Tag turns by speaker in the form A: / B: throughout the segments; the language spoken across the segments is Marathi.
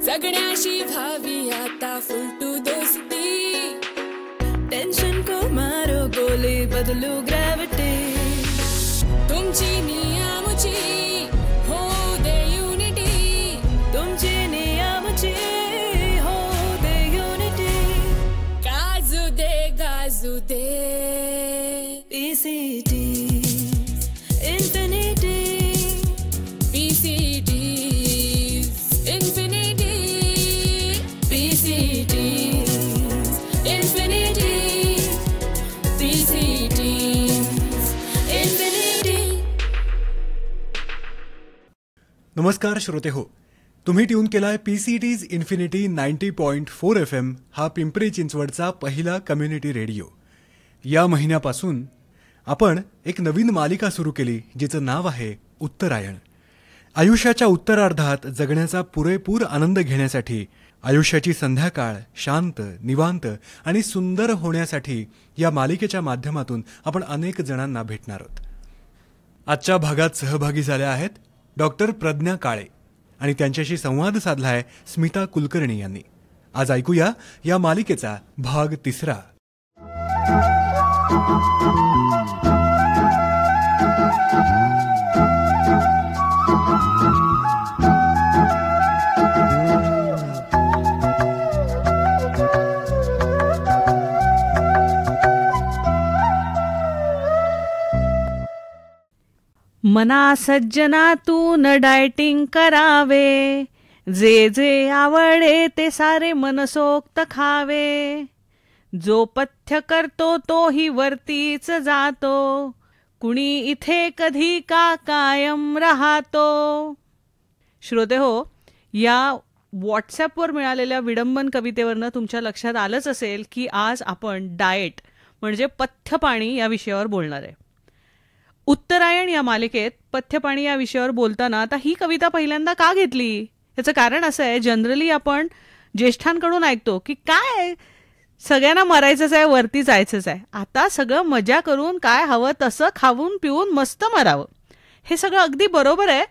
A: जगण्याशी भावी आता फुलटू दोस्ती, टेंशन को मारो गोले बदलू ग्रॅव्हिटी, तुमची नियमची हो दे युनिटी, तुमची नियमची हो दे युनिटी, गाजू दे PCT Infinity, PCT Infinity, PCT Infinity, PCT Infinity.
B: नमस्कार श्रोते हो, तुम्ही ट्यून केलाय PCT's इन्फिनिटी 90.4 FM हा पिंपरी चिंचवडचा पहिला कम्युनिटी रेडिओ. या महिन्यापासून आपण एक नवीन मालिका सुरू केली जिचं नाव आहे उत्तरायण. आयुष्याच्या उत्तरार्धात जगण्याचा पुरेपूर आनंद घेण्यासाठी, आयुष्याची संध्याकाळ शांत, निवांत आणि सुंदर होण्यासाठी या मालिकेच्या माध्यमातून आपण अनेक जणांना भेटणार आहोत. आजच्या भागात सहभागी झाल्या आहेत डॉक्टर प्रज्ञा काळे आणि त्यांच्याशी संवाद साधलाय स्मिता कुलकर्णी यांनी. आज ऐकूया या मालिकेचा भाग 3.
C: मना सज्जना तू न डायटिंग करावे, जे जे आवडे ते सारे मनसोक्त खावे, जो पथ्य करतो तोही वरतीच जातो, कुणी इथे कधी का कायम राहतो. श्रोते हो, या व्हॉट्सॲपवर मिळालेल्या विडंबन कवितेवरनं तुमच्या लक्षात आलंच असेल की आज आपण डाएट म्हणजे पथ्यपाणी या विषयावर बोलणार आहे. उत्तरायण या मालिकेत पथ्यपाणी या विषयावर बोलताना आता ही कविता पहिल्यांदा का घेतली याचं कारण असं आहे, जनरली आपण ज्येष्ठांकडून ऐकतो की काय सगळ्यांना मरायचंच आहे, वरती जायचंच आहे, आता सगळं मजा करून काय हवं तसं खाऊन पिऊन मस्त मरावं. हे सगळं अगदी बरोबर आहे,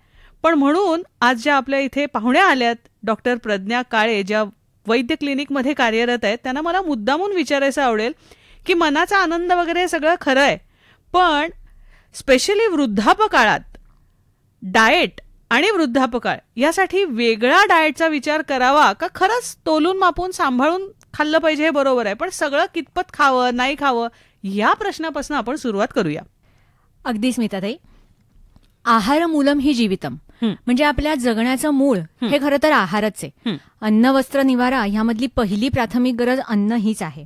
C: पण म्हणून आज ज्या आपल्या इथे पाहुण्या आल्यात डॉक्टर प्रज्ञा काळे, ज्या वैद्य क्लिनिकमध्ये कार्यरत आहेत, त्यांना मला मुद्दामून विचारायचं आवडेल की मनाचा आनंद वगैरे सगळं खरं आहे, पण स्पेशली वृद्धापकाळात डाएट आणि वृद्धापकाळ यासाठी वेगळा डाएटचा विचार करावा का खरंच तोलून मापून सांभाळून खाल्लं पाहिजे हे बरोबर आहे, पण सगळं कितपत खावं नाही खावं या प्रश्नापासून आपण सुरुवात करूया.
D: अगदी स्मिताताई, आहार मूलम ही जीवितम म्हणजे आपल्या जगण्याचं मूळ हे खरं तर आहारच आहे. अन्न वस्त्र निवारा ह्यामधली पहिली प्राथमिक गरज अन्न हीच आहे.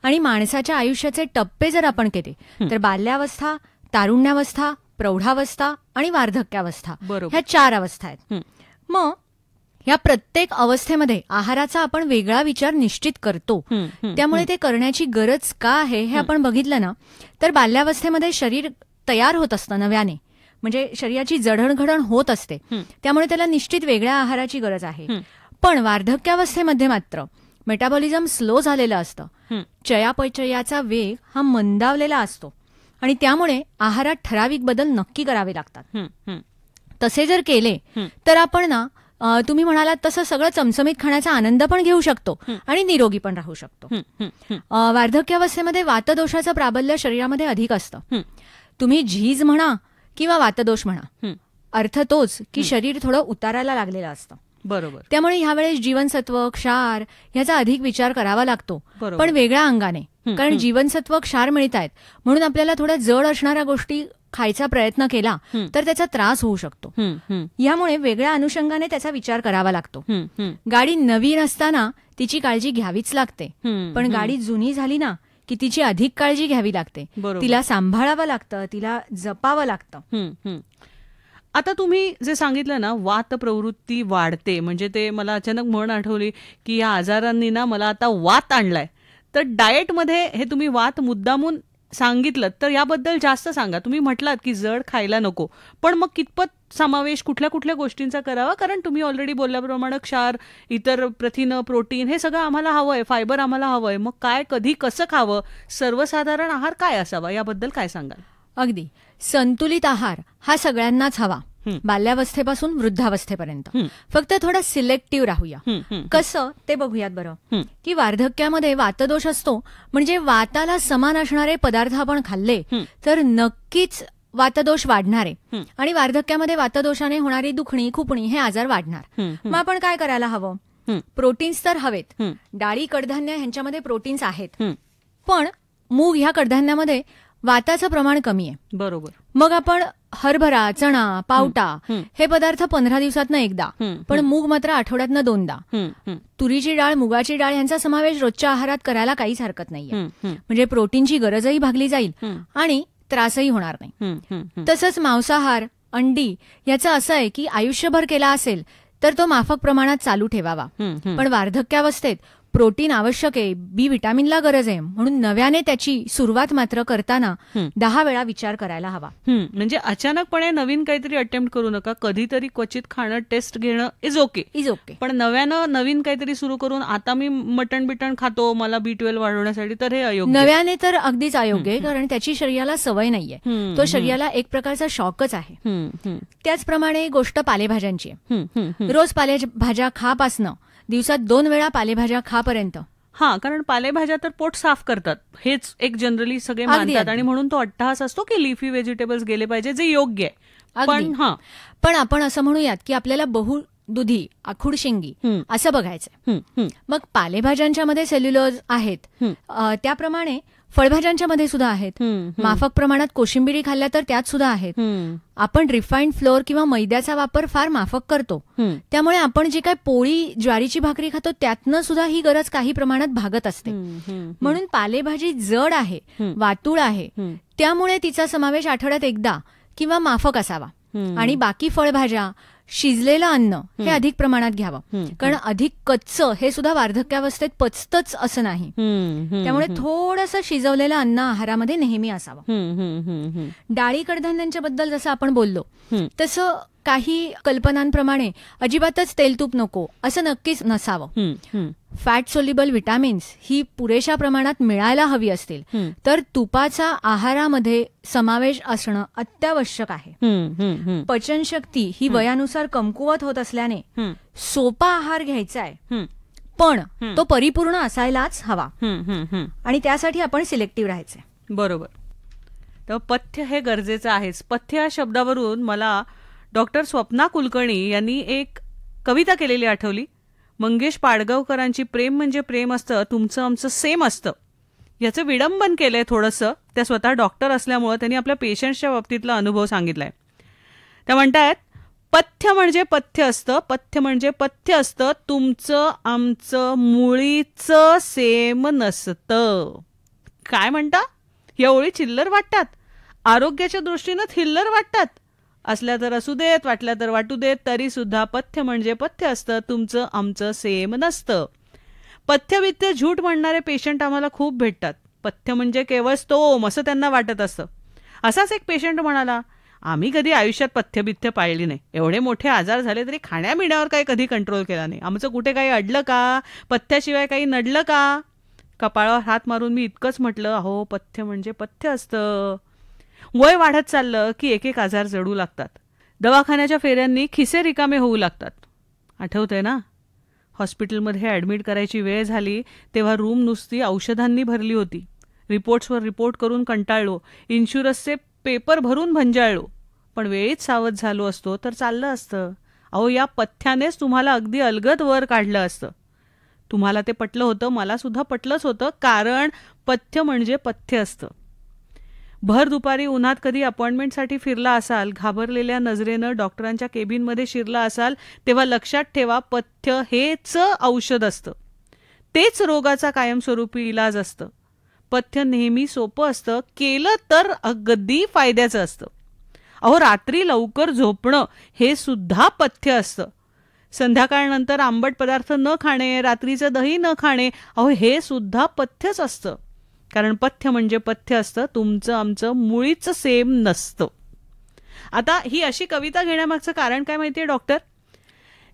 D: आणि माणसाच्या आयुष्याचे टप्पे जर आपण केले तर बाल्यावस्था, तारुण्यावस्था, प्रौढावस्था आणि वार्धक्यावस्था ह्या 4 अवस्था आहेत. मग या प्रत्येक अवस्थेमध्ये आहाराचा आपण वेगळा विचार निश्चित करतो. त्यामुळे ते करण्याची गरज का आहे हे आपण बघितलं ना, तर बाल्यावस्थेमध्ये शरीर तयार होत असतं नव्याने, म्हणजे शरीराची जडणघडण होत असते, त्यामुळे त्याला निश्चित वेगळ्या आहाराची गरज आहे. पण वार्धक्यावस्थेमध्ये मात्र मेटाबॉलिझम स्लो झालेलं असतं, चयापचयाचा वेग हा मंदावलेला असतो आणि त्यामुळे आहारात ठराविक बदल नक्की करावे लागतात. तसे जर केले तर आपण ना तुम्ही म्हणालात तसं सगळं चमचमीत खाण्याचा आनंद पण घेऊ शकतो आणि निरोगी पण राहू शकतो. वार्धक्यावस्थेमध्ये वातदोषाचं प्राबल्य शरीरामध्ये अधिक असतं. तुम्ही झीज म्हणा किंवा वातदोष म्हणा, अर्थ तोच की शरीर थोडं उतारायला लागलेलं असतं.
C: बरोबर.
D: त्यामुळे ह्यावेळेस जीवनसत्व, क्षार ह्याचा अधिक विचार करावा लागतो, पण वेगळ्या अंगाने. कारण जीवनसत्व, क्षार मिळत आहेत म्हणून आपल्याला थोड्या जड असणाऱ्या गोष्टी खायचा प्रयत्न केला तर त्याचा त्रास होऊ शकतो. यामुळे वेगळ्या अनुषंगाने त्याचा विचार करावा लागतो. गाडी नवीन असताना तिची काळजी घ्यावीच लागते, पण गाडी जुनी झाली ना की तिची अधिक काळजी घ्यावी लागते. तिला सांभाळावं लागतं, तिला जपावं लागतं.
C: आता तुम्ही जे सांगितलं ना, वात प्रवृत्ती वाढते, म्हणजे ते मला अचानक म्हण आठवली की या आजारांनी ना मला आता वात आणलाय. तर डाएटमध्ये हे तुम्ही वात मुद्दामून सांगितलं तर याबद्दल जास्त सांगा. तुम्ही म्हटलात की जड खायला नको, पण मग कितपत समावेश कुठल्या कुठल्या गोष्टींचा करावा? कारण तुम्ही ऑलरेडी बोलल्याप्रमाणे क्षार, इतर प्रथिनं, प्रोटीन हे सगळं आम्हाला हवंय, फायबर आम्हाला हवंय. मग काय, कधी, कसं खावं, सर्वसाधारण आहार काय असावा याबद्दल काय सांगाल?
D: अगदी संतुलित आहार हा सगळ्यांनाच हवा. बाल्यावस्थेपासून वृद्धावस्थेपर्यंत. फक्त थोडा सिलेक्टिव्ह राहूया. कसं ते बघूयात बरं. की वार्धक्यामध्ये वातदोष असतो, म्हणजे वाताला समान असणारे पदार्थ आपण खाल्ले तर नक्कीच वातदोष वाढणार आहे आणि वार्धक्यामध्ये वातदोषाने होणारी दुखणी, खुपणी हे आजार वाढणार. मग आपण काय करायला हवं? प्रोटीन्स तर हवेत. डाळी, कडधान्य ह्यांच्यामध्ये प्रोटीन्स आहेत, पण मूग ह्या कडधान्यामध्ये वाताचं प्रमाण कमी आहे.
C: बरोबर.
D: मग आपण हरभरा, चणा, पावटा हे पदार्थ 15 दिवसातनं एकदा, पण मूग मात्र आठवड्यातनं 2दा. तुरीची डाळ, मुगाची डाळ यांचा समावेश रोजच्या आहारात करायला काहीच हरकत नाहीये. म्हणजे प्रोटीनची गरजही भागली जाईल आणि त्रासही होणार नाही. तसंच मांसाहार, अंडी याचं असं आहे की आयुष्यभर केला असेल तर तो माफक प्रमाणात चालू ठेवावा. पण वार्धक्यावस्थेत प्रोटीन आवश्यक आहे, बी विटामिनला गरज आहे, म्हणून नव्याने त्याची सुरुवात मात्र करताना 10 वेळा विचार करायला हवा.
C: म्हणजे अचानकपणे नवीन काहीतरी अटेम्प्ट करू नका. कधीतरी क्वचित खाणं, टेस्ट घेणं इज ओके. पण नव्यानं नवीन काहीतरी सुरू करून आता मी मटण बिटण खातो मला B12 वाढवण्यासाठी, तर हे अयोग्य.
D: नव्याने तर अगदीच अयोग्य आहे, कारण त्याची शरीराला सवय नाहीये. तो शरीराला एक प्रकारचा शॉकच आहे. त्याचप्रमाणे गोष्ट पालेभाज्यांची आहे. रोज पालेभाज्या खापासनं दिवसात 2 वेळा पालेभाज्या खापर्यंत.
C: कारण पालेभाज्या तर पोट साफ करतात, हेच एक जनरली सगळे मानतात आणि म्हणून तो अट्टहास असतो की लिफी व्हेजिटेबल्स गेले पाहिजे, जे योग्य आहे.
D: पण आपण असं म्हणूयात की आपल्याला बहुदुधी, आखूड शेंगी असं बघायचंय. मग पालेभाज्यांच्या मध्ये सेल्युलोज आहेत, त्याप्रमाणे फळभाज्यांच्या मध्ये सुद्धा आहेत. माफक प्रमाणात कोशिंबिरी खाल्ल्या तर त्यात सुद्धा आहेत. आपण रिफाईंड फ्लोअर किंवा मैद्याचा वापर फार माफक करतो, त्यामुळे आपण जे काय पोळी, ज्वारीची भाकरी खातो त्यातनं सुद्धा ही गरज काही प्रमाणात भागत असते. म्हणून पालेभाजी जड आहे, वातूळ आहे, त्यामुळे तिचा समावेश आठवड्यात एकदा किंवा माफक असावा. आणि बाकी फळभाज्या, शिजलेलं अन्न हे अधिक प्रमाणात घ्यावं, कारण अधिक कच्चं हे सुद्धा वार्धक्यावस्थेत पचतच असं नाही. त्यामुळे थोडंसं शिजवलेलं अन्न आहारामध्ये नेहमी असावं. डाळी, कडधान्यांच्या बद्दल जसं आपण बोललो तसं काही कल्पनांप्रमाणे अजिबातच तेल, तूप नको असं नक्कीच नसावं. फॅट सोल्युबल विटामिन्स ही पुरेशा प्रमाणात मिळायला हवी असतील तर तुपाचा आहारामध्ये समावेश असणं अत्यावश्यक आहे. पचनशक्ती ही वयानुसार कमकुवत होत असल्याने सोपा आहार घ्यायचा आहे, पण तो परिपूर्ण असायलाच हवा आणि त्यासाठी आपण सिलेक्टिव्ह राहायचंय.
C: बरोबर. तर पथ्य हे गरजेचं आहेच. पथ्य या शब्दावरून मला डॉक्टर स्वप्ना कुलकर्णी यांनी एक कविता केलेली आठवली. मंगेश पाडगावकरांची प्रेम म्हणजे प्रेम असतं, तुमचं आमचं सेम असतं. याचं विडंबन केलंय थोडंसं. त्या स्वतः डॉक्टर असल्यामुळं त्यांनी आपल्या पेशंट्सच्या बाबतीतला अनुभव सांगितलाय. त्या म्हणतायत, पथ्य म्हणजे पथ्य असतं, पथ्य म्हणजे पथ्य असतं, तुमचं आमचं मुळीचं सेम नसतं. काय म्हणता? या ओळी चिल्लर वाटतात, आरोग्याच्या दृष्टीनं थिल्लर वाटतात. असल्या तर असू देत, वाटल्या तर वाटू देत, तरी सुद्धा पथ्य म्हणजे पथ्य असतं, तुमचं आमचं सेम नसतं. पथ्यवित्य झूट म्हणणारे पेशंट आम्हाला खूप भेटतात. पथ्य म्हणजे केवळ स्तोम असं त्यांना वाटत असतं. असाच एक पेशंट म्हणाला, आम्ही कधी आयुष्यात पथ्यबिथ्य पाळली नाही. एवढे मोठे आजार झाले तरी खाण्यापिण्यावर काही कधी कंट्रोल केला नाही. आमचं कुठे काही अडलं का? पथ्याशिवाय काही नडलं का? कपाळावर हात मारून मी इतकंच म्हटलं, अहो पथ्य म्हणजे पथ्य असतं. वय वाढत चाललं की एक एक आजार जडू लागतात. दवाखान्याच्या फेऱ्यांनी खिसे रिकामे होऊ लागतात. आठवतंय ना, हॉस्पिटलमध्ये ॲडमिट करायची वेळ झाली तेव्हा रूम नुसती औषधांनी भरली होती. रिपोर्ट्सवर रिपोर्ट करून कंटाळलो, इन्शुरन्सचे पेपर भरून भंजाळलो. पण वेळीच सावध झालो असतो तर चाललं असतं. अहो, या पथ्यानेच तुम्हाला अगदी अलगद वर काढलं असतं. तुम्हाला ते पटलं होतं, मला सुद्धा पटलंच होतं, कारण पथ्य म्हणजे पथ्य असतं. भर दुपारी उन्हात कधी अपॉइंटमेंटसाठी फिरला असाल, घाबरलेल्या नजरेनं डॉक्टरांच्या केबिनमध्ये शिरला असाल, तेव्हा लक्षात ठेवा, पथ्य हेच औषध असतं, तेच रोगाचा कायमस्वरूपी इलाज असतं. पथ्य नेहमी सोपं असतं, केलं तर अगदी फायद्याचं असतं. अहो, रात्री लवकर झोपणं हे सुद्धा पथ्य असतं. संध्याकाळनंतर आंबट पदार्थ न खाणे, रात्रीचं दही न खाणे, अहो हे सुद्धा पथ्यच असतं. कारण पथ्य म्हणजे पथ्य असतं, तुमचं आमचं मुळीच सेम नसतं. आता ही अशी कविता घेण्यामागचं कारण काय माहितीये डॉक्टर?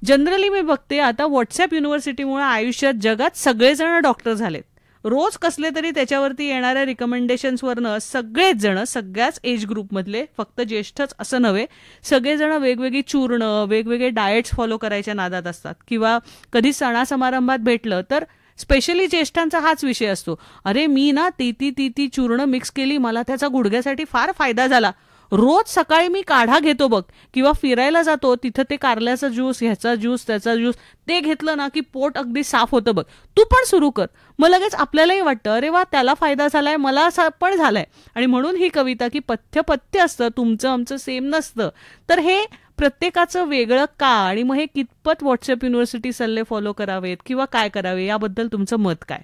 C: जनरली मी बघते आता व्हॉट्सअप युनिव्हर्सिटीमुळे आयुष्यात जगात सगळेजण डॉक्टर झालेत. रोज कसले तरी त्याच्यावरती येणाऱ्या रिकमेंडेशन्सवरनं सगळेच जण, सगळ्याच एज ग्रुपमधले, फक्त ज्येष्ठच असं नव्हे, सगळेजण वेगवेगळी चूर्ण, वेगवेगळे डाएट्स फॉलो करायच्या नादात असतात. किंवा कधी सणासमारंभात भेटलं तर स्पेशली ज्येष्ठांचा हाच विषय असतो, अरे मी ना ती चूर्ण मिक्स केली, मला त्याचा गुडघ्यासाठी फार फायदा झाला. रोज सकाळी मी काढा घेतो बघ, किंवा फिरायला जातो तिथं ते कारल्याचा ज्यूस, ह्याचा ज्यूस, त्याचा ज्यूस, ते घेतलं ना की पोट अगदी साफ होतं बघ, तू पण सुरू कर. मग लगेच आपल्यालाही वाटतं, अरे वा, त्याला फायदा झालाय, मला पण झालाय. आणि म्हणून ही कविता की पथ्य असतं, तुमचं आमचं सेम नसतं. तर हे प्रत्येकाचं वेगळं का, आणि मग हे कितपत व्हॉट्सअप युनिव्हर्सिटी सल्ले फॉलो करावेत किंवा काय करावे, याबद्दल तुमचं मत काय?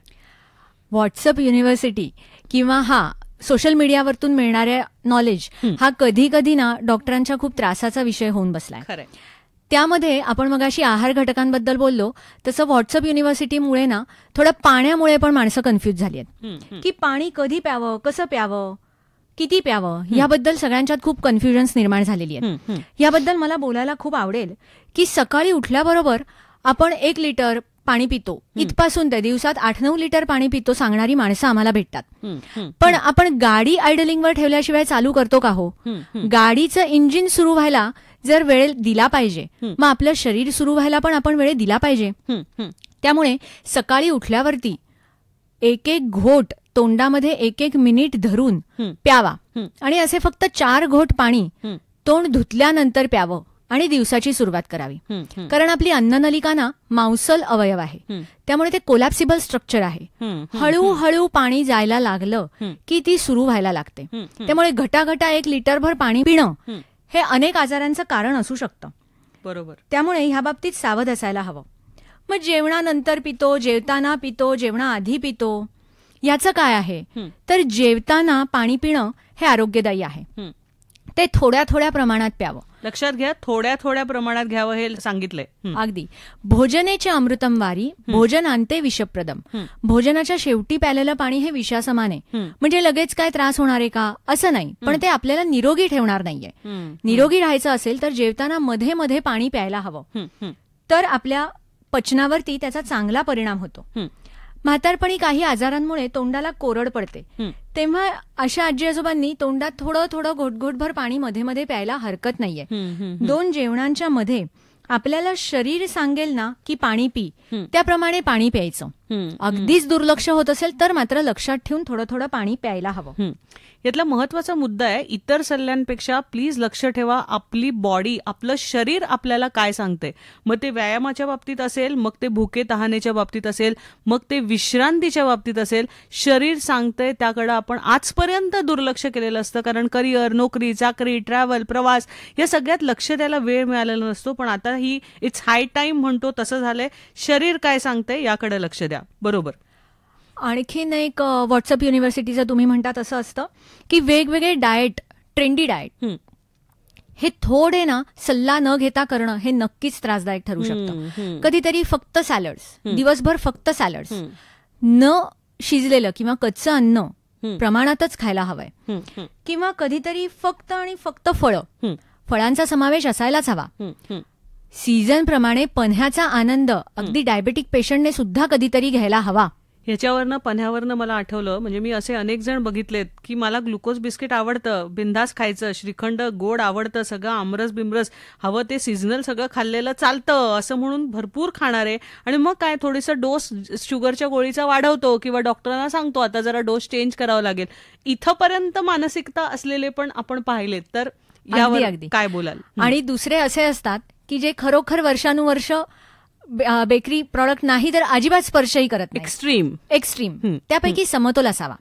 D: व्हॉट्सअप युनिव्हर्सिटी किंवा सोशल मीडियावरतून मिळणाऱ्या नॉलेज हा कधी कधी ना डॉक्टरांच्या खूप त्रासाचा विषय होऊन बसलाय.
C: खरंय.
D: त्यामध्ये आपण मगाशी आहार घटकांबद्दल बोललो, तसं व्हॉट्सअप युनिव्हर्सिटीमुळे ना थोडं पाण्यामुळे पण माणसं कन्फ्यूज झाली आहेत की पाणी कधी प्यावं, कसं प्यावं, किती प्यावं, याबद्दल सगळ्यांच्यात खूप कन्फ्युजन्स निर्माण झालेली आहेत. याबद्दल मला बोलायला खूप आवडेल की सकाळी उठल्याबरोबर आपण 1 लिटर पाणी पितो, इथपासून ते दिवसात 8-9 लिटर पाणी पितो सांगणारी माणसं आम्हाला भेटतात. पण आपण गाडी आयडलिंगवर ठेवल्याशिवाय चालू करतो का हो? गाडीचं इंजिन सुरू व्हायला जर वेळ दिला पाहिजे, मग आपलं शरीर सुरू व्हायला पण आपण वेळ दिला पाहिजे. त्यामुळे सकाळी उठल्यावरती 1-1 घोट तोंडामध्ये 1-1 मिनिट धरून प्यावा, आणि असे फक्त 4 घोट पाणी तोंड धुतल्यानंतर प्यावं आणि दिवसाची सुरुवात करावी. कारण आपली अन्ननलिका ना मांसल अवयव आहे, त्यामुळे ते कोलॅप्सिबल स्ट्रक्चर आहे. हळूहळू पाणी जायला लागलं की ती सुरू व्हायला लागते. त्यामुळे घटाघटा 1 लिटरभर पाणी पिणं हे अनेक आजारांचं कारण असू शकतं.
C: बरोबर.
D: त्यामुळे ह्या बाबतीत सावध असायला हवं. मग जेवणानंतर पितो, जेवताना पितो, जेवणाआधी पितो, याचं काय आहे? तर जेवताना पाणी पिणं हे आरोग्यदायी आहे. ते थोड्या थोड्या प्रमाणात प्यावं.
C: लक्षात घ्या, थोड्या थोड्या प्रमाणात घ्यावं हे सांगितलंय.
D: अगदी. भोजनेचे अमृतम वारी, भोजनांते विषप्रदम. भोजनाच्या शेवटी प्यालेलं पाणी हे विषासमान आहे. म्हणजे लगेच काय त्रास होणार आहे का असं नाही, पण ते आपल्याला निरोगी ठेवणार नाहीये. निरोगी राहायचं असेल तर जेवताना मध्ये मध्ये पाणी प्यायला हवं, तर आपल्या पचनावरती त्याचा चांगला परिणाम होतो. म्हातारपणी काही आजारांमुळे तोंडाला कोरड पडते, तेव्हा अशा आजी आजोबांनी तोंडात थोडं थोडं घोटघोटभर पाणी मध्ये मध्ये प्यायला हरकत नाहीये. 2 जेवणांच्या मध्ये आपल्याला शरीर सांगेल ना की पाणी पी, त्याप्रमाणे पाणी प्यायचं. अगदीच दुर्लक्ष होत असेल तर मात्र लक्षात ठेवून थोडं थोडं पाणी प्यायला हवं.
C: यातला महत्वाचा मुद्दा आहे, इतर सल्ल्यांपेक्षा प्लीज लक्ष ठेवा आपली बॉडी, आपलं शरीर आपल्याला काय सांगते. मग ते व्यायामाच्या बाबतीत असेल, मग ते भुके तहानेच्या बाबतीत असेल, मग ते विश्रांतीच्या बाबतीत असेल, शरीर सांगतंय त्याकडे आपण आजपर्यंत दुर्लक्ष केलेलं असतं. कारण करिअर, नोकरी, चाकरी, ट्रॅव्हल, प्रवास या सगळ्यात लक्ष द्यायला वेळ मिळालेला नसतो. पण आता ही इट्स हाय टाइम म्हणतो तसं झालंय. शरीर काय सांगतंय याकडे लक्ष द्या. बरोबर.
D: आणखीन एक व्हॉट्सअप युनिव्हर्सिटीचं तुम्ही म्हणतात असं असतं की वेगवेगळे डाएट, ट्रेंडी डाएट हे थोडे ना सल्ला न घेता करणं हे नक्कीच त्रासदायक ठरू शकतं. कधीतरी फक्त सॅलड्स, दिवसभर फक्त सॅलड्स, न शिजलेलं किंवा कच्चं अन्न प्रमाणातच खायला हवंय. किंवा कधीतरी फक्त आणि फक्त फळं, फळांचा समावेश असायलाच हवा. सीझन प्रमाणे पन्ह्याचा आनंद अगदी डायबेटिक पेशंटने सुद्धा कधीतरी घ्यायला हवा.
C: ह्याच्यावरनं पन्ह्यावरनं मला आठवलं, म्हणजे मी असे अनेक जण बघितलेत की मला ग्लुकोज बिस्किट आवडतं, बिंदास खायचं, श्रीखंड गोड आवडतं, सगळं आमरस बिमरस हवं ते सीझनल सगळं खाल्लेलं चालतं असं म्हणून भरपूर खाणारे. आणि मग काय थोडीसं डोस शुगरच्या गोळीचा वाढवतो किंवा डॉक्टरांना सांगतो आता जरा डोस चेंज करावा लागेल. इथंपर्यंत मानसिकता असलेले पण आपण पाहिलेत. तर यावर काय बोलाल?
D: आणि दुसरे असे असतात की जे खरोखर वर्षानुवर्ष बेकरी प्रॉडक्ट नाही तर अजिबात स्पर्शही करत नाही. एक्स्ट्रीम. त्यापैकी समतोल असावा.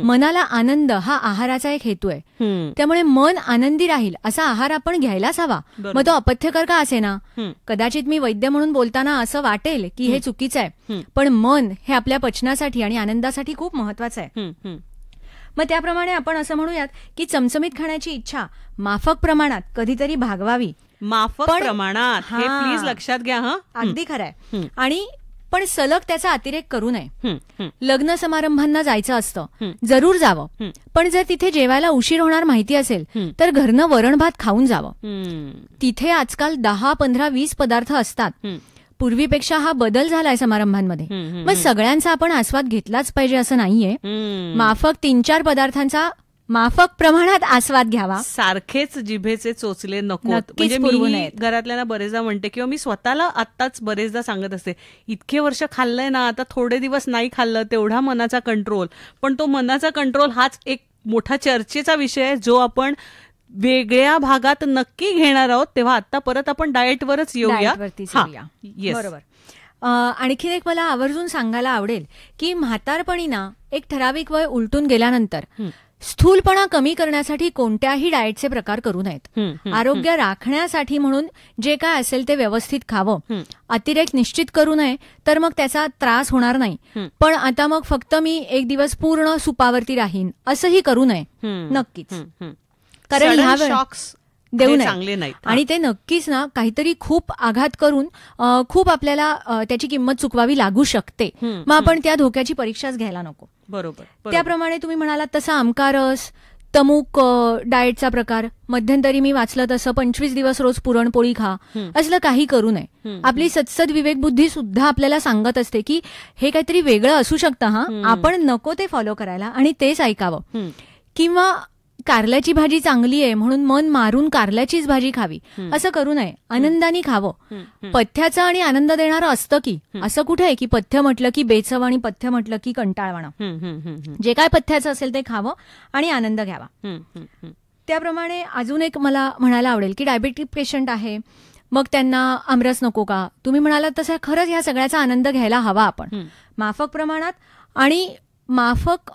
D: मनाला आनंद हा आहाराचा एक हेतू आहे, त्यामुळे मन आनंदी राहील असा आहार आपण घ्यायलाच हवा. मग तो अपथ्यकर का असे ना. कदाचित मी वैद्य म्हणून बोलताना असं वाटेल की हे चुकीचं आहे, पण मन हे आपल्या पचनासाठी आणि आनंदासाठी खूप महत्वाचं आहे. मग त्याप्रमाणे आपण असं म्हणूयात की चमचमीत खाण्याची इच्छा माफक प्रमाणात कधीतरी भागवावी.
C: माफक प्रमाणात, हे प्लीज लक्षात घ्या.
D: अगदी खरंय. आणि पण सलग त्याचा अतिरेक करू नये. लग्न समारंभांना जायचं असतं, जरूर जावं, पण जर तिथे जेवायला उशीर होणार माहिती असेल तर घरनं वरण भात खाऊन जावं. तिथे आजकाल 10, 15, 20 पदार्थ असतात, पूर्वीपेक्षा हा बदल झालाय समारंभांमध्ये. मग सगळ्यांचा आपण आस्वाद घेतलाच पाहिजे असं नाहीये. माफक 3-4 पदार्थांचा माफक प्रमाणात आस्वाद घ्यावा.
C: सारखेच जिभेचे चोचले नको. म्हणजे मी घरातल्यांना बरेचदा म्हणते किंवा मी स्वतःला आत्ताच बरेचदा सांगत असते, इतके वर्ष खाल्लंय ना, आता थोडे दिवस नाही खाल्लं, तेवढा मनाचा कंट्रोल. पण तो मनाचा कंट्रोल हाच एक मोठा चर्चेचा विषय आहे, जो आपण वेगळ्या भागात नक्की घेणार आहोत. तेव्हा आता परत आपण डाएटवरच येऊया.
D: बरोबर. आणखीन एक मला आवर्जून सांगायला आवडेल की म्हातारपणी ना एक ठराविक वय उलटून गेल्यानंतर स्थूलपणा कमी करण्यासाठी कोणत्याही डाएटचे प्रकार करू नयेत. आरोग्य राखण्यासाठी म्हणून जे काय असेल ते व्यवस्थित खावं. अतिरेक निश्चित करू नये, तर मग त्याचा त्रास होणार नाही. पण आता मग फक्त मी एक दिवस पूर्ण सुपावरती राहीन असंही करू नये नक्कीच. कारण ह्या वेळेस देऊ नये. आणि ते नक्कीच ना काहीतरी खूप आघात करून खूप आपल्याला त्याची किंमत चुकवावी लागू शकते. मग आपण त्या धोक्याची परीक्षाच घ्यायला नको.
C: बरोबर.
D: त्याप्रमाणे तुम्ही म्हणालात तसा आमकारस, तमुक डाएटचा प्रकार, मध्यंतरी मी वाचलं तसं 25 दिवस रोज पुरणपोळी खा, असलं काही करू नये. आपली सत्सद विवेकबुद्धी सुद्धा आपल्याला सांगत असते की हे काहीतरी वेगळं असू शकतं, हा आपण नको ते फॉलो करायला आणि तेच ऐकावं. किंवा कारल्याची भाजी चांगली आहे म्हणून मन मारून कारल्याचीच भाजी खावी असं करू नये. आनंदाने खावं. पथ्याचं आणि आनंद देणारं असतं की, असं कुठे आहे की पथ्य म्हटलं की बेचव आणि पथ्य म्हटलं की कंटाळवाणं. जे काय पथ्याचं असेल ते खावं आणि आनंद घ्यावा. त्याप्रमाणे अजून एक मला म्हणायला आवडेल की डायबेटिक पेशंट आहे, मग त्यांना आमरस नको का? तुम्ही म्हणालात तसं खरंच ह्या सगळ्याचा आनंद घ्यायला हवा आपण, माफक प्रमाणात. आणि माफक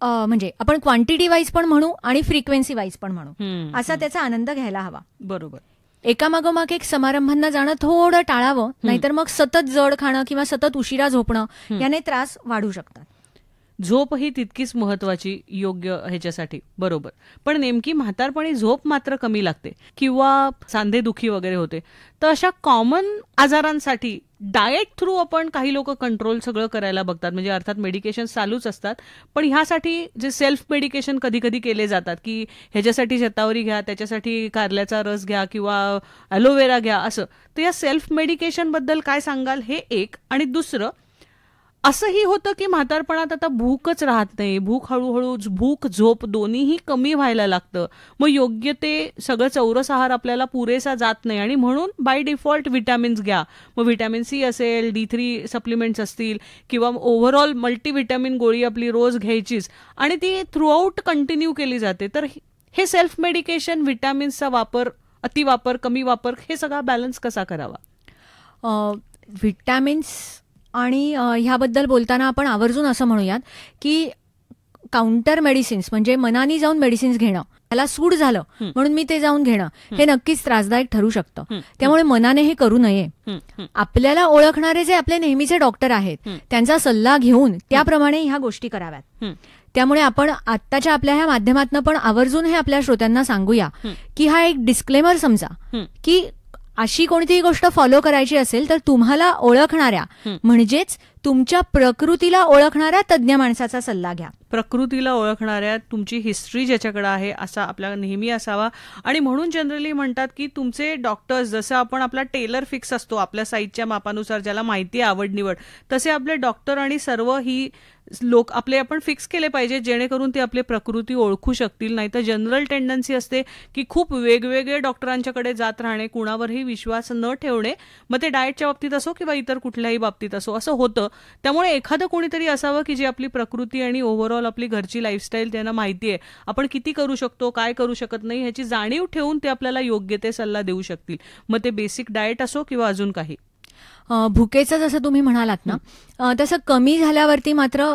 D: म्हणजे आपण क्वांटिटी वाईज पण म्हणू आणि फ्रिक्वेन्सी वाईज पण म्हणू, असा त्याचा आनंद घ्यायला हवा.
C: बरोबर.
D: एकामागोमाग एक समारंभांना जाणं थोडं टाळावं, नाहीतर मग सतत जड खाणं किंवा सतत उशिरा झोपणं याने त्रास वाढू शकतात.
C: झोप ही तितकीच महत्वाची योग्य ह्याच्यासाठी. बरोबर. पण नेमकी म्हातारपणी झोप मात्र कमी लागते किंवा सांधेदुखी वगैरे होते, तर अशा कॉमन आजारांसाठी डाएट थ्रू आपण काही लोक कंट्रोल सगळं करायला बघतात. म्हणजे अर्थात मेडिकेशन चालूच असतात, पण ह्यासाठी जे सेल्फ मेडिकेशन कधी कधी केले जातात की ह्याच्यासाठी शतावरी घ्या, त्याच्यासाठी कारल्याचा रस घ्या किंवा ॲलोवेरा घ्या, असं. तर या सेल्फ मेडिकेशन बद्दल काय सांगाल? हे एक. आणि दुसरं असंही होतं की म्हातारपणात आता भूकच राहत नाही, हळूहळू भूक झोप दोन्हीही कमी व्हायला लागतं. मग योग्य ते सगळं चौरस आहार आपल्याला पुरेसा जात नाही आणि म्हणून बाय डिफॉल्ट विटॅमिन्स घ्या. मग व्हिटॅमिन सी असेल, D3 सप्लिमेंट्स असतील किंवा ओव्हरऑल मल्टीव्हिटॅमिन गोळी आपली रोज घ्यायचीच आणि ती थ्रूआउट कंटिन्यू केली जाते. तर हे सेल्फ मेडिकेशन, व्हिटॅमिन्सचा वापर, अतिवापर, कमी वापर, हे सगळा बॅलन्स कसा करावा?
D: व्हिटॅमिन्स आणि ह्याबद्दल बोलताना आपण आवर्जून असं म्हणूयात की काउंटर मेडिसिन्स म्हणजे मनाने जाऊन मेडिसिन्स घेणं, त्याला सूट झालं म्हणून मी ते जाऊन घेणं, हे नक्कीच त्रासदायक ठरू शकतं. त्यामुळे मनाने हे करू नये. आपल्याला ओळखणारे जे आपले नेहमीचे डॉक्टर आहेत त्यांचा सल्ला घेऊन त्याप्रमाणे ह्या गोष्टी कराव्यात. त्यामुळे आपण आत्ताच्या आपल्या ह्या माध्यमातून पण आवर्जून हे आपल्या श्रोत्यांना सांगूया की हा एक डिस्क्लेमर समजा की अशी कोणतीही गोष्ट फॉलो करायची असेल तर तुम्हाला ओळखणाऱ्या म्हणजेच तुमच्या प्रकृतीला ओळखणाऱ्या तज्ज्ञ माणसाचा सल्ला घ्या.
C: प्रकृतीला ओळखणाऱ्या, तुमची हिस्ट्री ज्याच्याकडे आहे असा आपल्याला नेहमी असावा. आणि म्हणून जनरली म्हणतात की तुमचे डॉक्टर्स, जसं आपण आपला टेलर फिक्स असतो आपल्या साईजच्या मापानुसार, ज्याला माहिती आहे आवड निवड, तसे आपले डॉक्टर आणि सर्व ही लोक आपले आपण फिक्स केले पाहिजे जेणेकरून ते आपले प्रकृती ओळखू शकतील. नाही तर जनरल टेंडन्सी असते की खूप वेगवेगळे डॉक्टरांच्याकडे जात राहणे, कुणावरही विश्वास न ठेवणे, मग ते डाएटच्या बाबतीत असो किंवा इतर कुठल्याही बाबतीत असो, असं होतं. त्यामुळे एखादं कोणीतरी असावं की जे आपली प्रकृती आणि ओव्हरऑल आपली घरची लाईफस्टाईल त्यांना माहिती आहे, आपण किती करू शकतो, काय करू शकत नाही ह्याची जाणीव ठेवून ते आपल्याला योग्य ते सल्ला देऊ शकतील. मग ते बेसिक डाएट असो किंवा अजून काही.
D: भुकेचं जसं तुम्ही म्हणालात ना, तसं कमी झाल्यावरती मात्र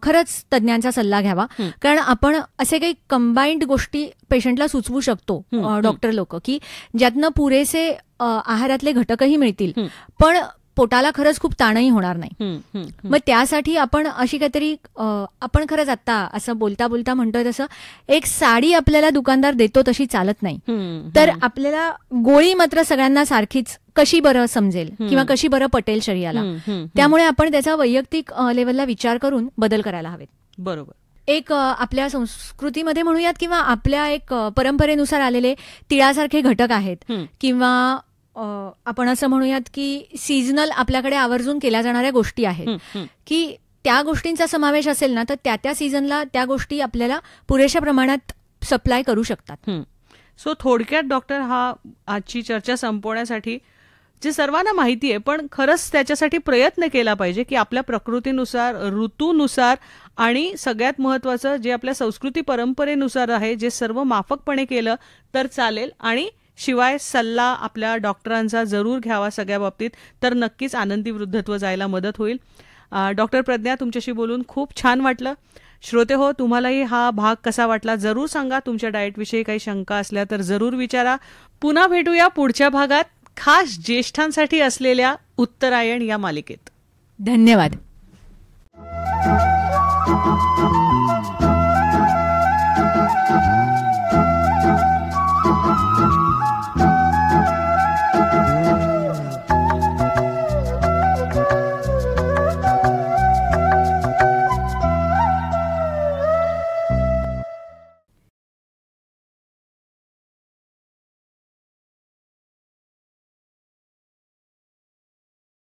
D: खरंच तज्ज्ञांचा सल्ला घ्यावा. कारण आपण असे काही कंबाईंड गोष्टी पेशंटला सुचवू शकतो डॉक्टर लोक की ज्यातनं पुरेसे आहारातले घटकही मिळतील पण पोटाला खरंच खूप ताणही होणार नाही. मग त्यासाठी आपण अशी काहीतरी, आपण खरंच आता असं बोलता बोलता म्हणतोय तसं, एक साडी आपल्याला दुकानदार देतो तशी चालत नाही, तर आपल्याला गोळी मात्र सगळ्यांना सारखीच कशी बरं समजेल किंवा कशी बरं पटेल शरीराला. त्यामुळे आपण त्याचा वैयक्तिक लेवलला विचार करून बदल करायला हवेत.
C: बरोबर.
D: एक आपल्या संस्कृतीमध्ये म्हणूयात किंवा आपल्या एक परंपरेनुसार आलेले तिळासारखे घटक आहेत किंवा आपण असं म्हणूयात की सीझनल आपल्याकडे आवर्जून केल्या जाणाऱ्या गोष्टी आहेत की त्या गोष्टींचा समावेश असेल ना तर त्या सीझनला त्या गोष्टी आपल्याला पुरेशा प्रमाणात सप्लाय करू शकतात.
C: सो थोडक्यात डॉक्टर, हा आजची चर्चा संपवण्यासाठी जे सर्वांना माहिती आहे पण खरंच त्याच्यासाठी प्रयत्न केला पाहिजे की आपल्या प्रकृतीनुसार, ऋतूनुसार आणि सगळ्यात महत्त्वाचं जे आपल्या संस्कृती परंपरेनुसार आहे, जे सर्व माफकपणे केलं तर चालेल. आणि शिवाय सल्ला आपल्या डॉक्टरांचा जरूर घ्यावा सगळ्या बाबतीत, तर नक्कीच आनंदी वृद्धत्व जायला मदत होईल. डॉक्टर प्रज्ञा, तुमच्याशी बोलून खूप छान वाटलं. श्रोते हो, तुम्हालाही हा भाग कसा वाटला जरूर सांगा. तुमच्या डाएटविषयी काही शंका असल्या तर जरूर विचारा. पुन्हा भेटूया पुढच्या भागात खास ज्येष्ठांसाठी असलेल्या उत्तरायण या मालिकेत.
D: धन्यवाद.